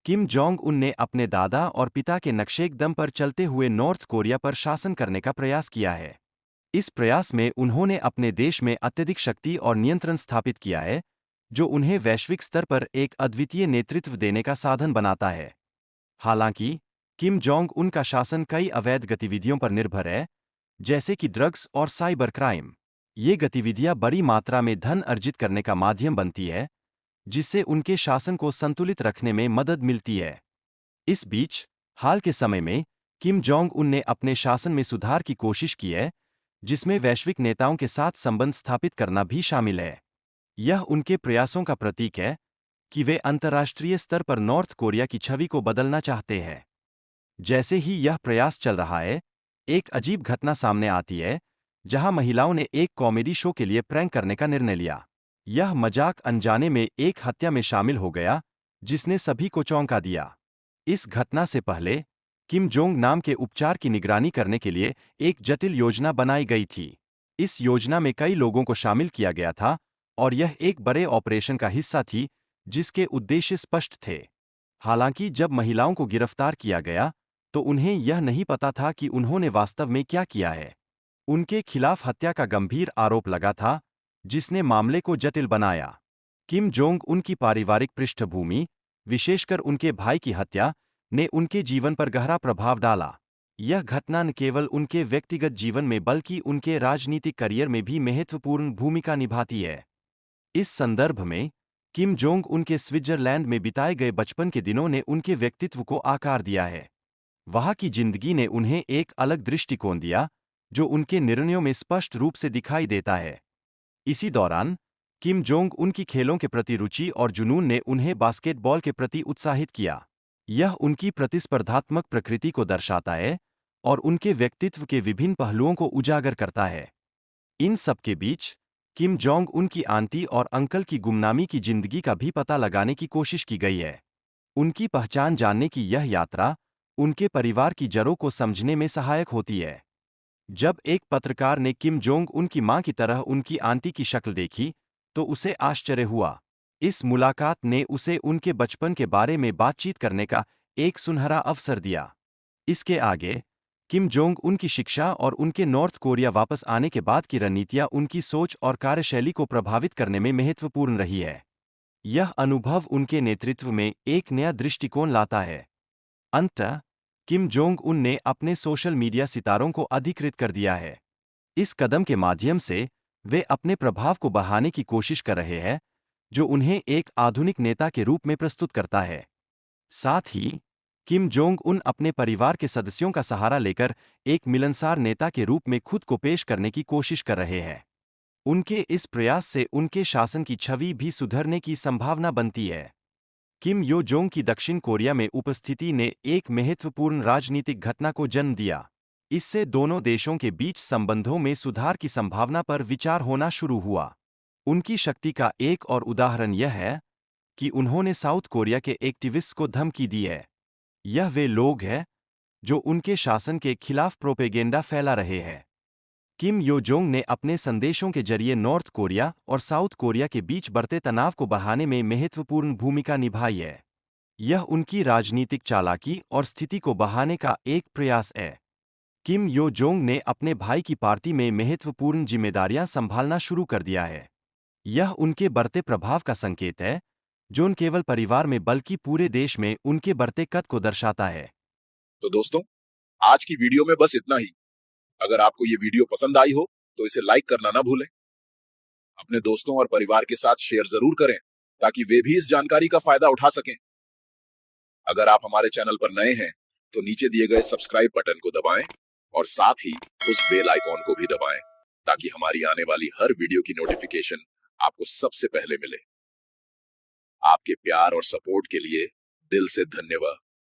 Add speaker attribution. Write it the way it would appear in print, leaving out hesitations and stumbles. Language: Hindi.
Speaker 1: किम जोंग उन ने अपने दादा और पिता के नक्शेकदम पर चलते हुए नॉर्थ कोरिया पर शासन करने का प्रयास किया है। इस प्रयास में उन्होंने अपने देश में अत्यधिक शक्ति और नियंत्रण स्थापित किया है, जो उन्हें वैश्विक स्तर पर एक अद्वितीय नेतृत्व देने का साधन बनाता है। हालांकि, किम जोंग उन का शासन कई अवैध गतिविधियों पर निर्भर है, जैसे कि ड्रग्स और साइबर क्राइम। ये गतिविधियां बड़ी मात्रा में धन अर्जित करने का माध्यम बनती है, जिससे उनके शासन को संतुलित रखने में मदद मिलती है। इस बीच, हाल के समय में, किम जोंग उन ने अपने शासन में सुधार की कोशिश की है, जिसमें वैश्विक नेताओं के साथ संबंध स्थापित करना भी शामिल है। यह उनके प्रयासों का प्रतीक है कि वे अंतर्राष्ट्रीय स्तर पर नॉर्थ कोरिया की छवि को बदलना चाहते हैं। जैसे ही यह प्रयास चल रहा है, एक अजीब घटना सामने आती है, जहां महिलाओं ने एक कॉमेडी शो के लिए प्रैंक करने का निर्णय लिया। यह मजाक अनजाने में एक हत्या में शामिल हो गया, जिसने सभी को चौंका दिया। इस घटना से पहले, किम जोंग नाम के उपचार की निगरानी करने के लिए एक जटिल योजना बनाई गई थी। इस योजना में कई लोगों को शामिल किया गया था, और यह एक बड़े ऑपरेशन का हिस्सा थी, जिसके उद्देश्य स्पष्ट थे। हालांकि जब महिलाओं को गिरफ्तार किया गया, तो उन्हें यह नहीं पता था कि उन्होंने वास्तव में क्या किया है। उनके खिलाफ हत्या का गंभीर आरोप लगा था, जिसने मामले को जटिल बनाया। किम जोंग उनकी पारिवारिक पृष्ठभूमि, विशेषकर उनके भाई की हत्या, ने उनके जीवन पर गहरा प्रभाव डाला। यह घटना न केवल उनके व्यक्तिगत जीवन में बल्कि उनके राजनीतिक करियर में भी महत्वपूर्ण भूमिका निभाती है। इस संदर्भ में, किम जोंग उनके स्विट्जरलैंड में बिताए गए बचपन के दिनों ने उनके व्यक्तित्व को आकार दिया है। वहाँ की जिंदगी ने उन्हें एक अलग दृष्टिकोण दिया, जो उनके निर्णयों में स्पष्ट रूप से दिखाई देता है। इसी दौरान, किम जोंग उनकी खेलों के प्रति रुचि और जुनून ने उन्हें बास्केटबॉल के प्रति उत्साहित किया। यह उनकी प्रतिस्पर्धात्मक प्रकृति को दर्शाता है और उनके व्यक्तित्व के विभिन्न पहलुओं को उजागर करता है। इन सब के बीच, किम जोंग उनकी आंटी और अंकल की गुमनामी की जिंदगी का भी पता लगाने की कोशिश की गई है। उनकी पहचान जानने की यह यात्रा, उनके परिवार की जड़ों को समझने में सहायक होती है। जब एक पत्रकार ने किम जोंग उनकी मां की तरह उनकी आंटी की शक्ल देखी, तो उसे आश्चर्य हुआ। इस मुलाकात ने उसे उनके बचपन के बारे में बातचीत करने का एक सुनहरा अवसर दिया। इसके आगे, किम जोंग उनकी शिक्षा और उनके नॉर्थ कोरिया वापस आने के बाद की रणनीतियां उनकी सोच और कार्यशैली को प्रभावित करने में महत्वपूर्ण रही है। यह अनुभव उनके नेतृत्व में एक नया दृष्टिकोण लाता है। अंततः, किम जोंग उन ने अपने सोशल मीडिया सितारों को अधिकृत कर दिया है। इस कदम के माध्यम से, वे अपने प्रभाव को बढ़ाने की कोशिश कर रहे हैं, जो उन्हें एक आधुनिक नेता के रूप में प्रस्तुत करता है। साथ ही, किम जोंग उन अपने परिवार के सदस्यों का सहारा लेकर एक मिलनसार नेता के रूप में खुद को पेश करने की कोशिश कर रहे हैं। उनके इस प्रयास से उनके शासन की छवि भी सुधरने की संभावना बनती है। किम यो जोंग की दक्षिण कोरिया में उपस्थिति ने एक महत्वपूर्ण राजनीतिक घटना को जन्म दिया। इससे दोनों देशों के बीच संबंधों में सुधार की संभावना पर विचार होना शुरू हुआ। उनकी शक्ति का एक और उदाहरण यह है कि उन्होंने साउथ कोरिया के एक्टिविस्ट को धमकी दी है। यह वे लोग हैं जो उनके शासन के खिलाफ प्रोपेगेंडा फैला रहे हैं। किम यो जोंग ने अपने संदेशों के जरिए नॉर्थ कोरिया और साउथ कोरिया के बीच बढ़ते तनाव को बढ़ाने में महत्वपूर्ण भूमिका निभाई है। यह उनकी राजनीतिक चालाकी और स्थिति को बढ़ाने का एक प्रयास है। किम यो जोंग ने अपने भाई की पार्टी में महत्वपूर्ण जिम्मेदारियां संभालना शुरू कर दिया है। यह उनके बढ़ते प्रभाव का संकेत है, जो न केवल परिवार में बल्कि पूरे देश में उनके बढ़ते कद को दर्शाता है।
Speaker 2: तो दोस्तों, आज की वीडियो में बस इतना ही। अगर आपको ये वीडियो पसंद आई हो तो इसे लाइक करना ना भूलें। अपने दोस्तों और परिवार के साथ शेयर जरूर करें ताकि वे भी इस जानकारी का फायदा उठा सकें। अगर आप हमारे चैनल पर नए हैं तो नीचे दिए गए सब्सक्राइब बटन को दबाएं और साथ ही उस बेल आइकॉन को भी दबाएं ताकि हमारी आने वाली हर वीडियो की नोटिफिकेशन आपको सबसे पहले मिले। आपके प्यार और सपोर्ट के लिए दिल से धन्यवाद।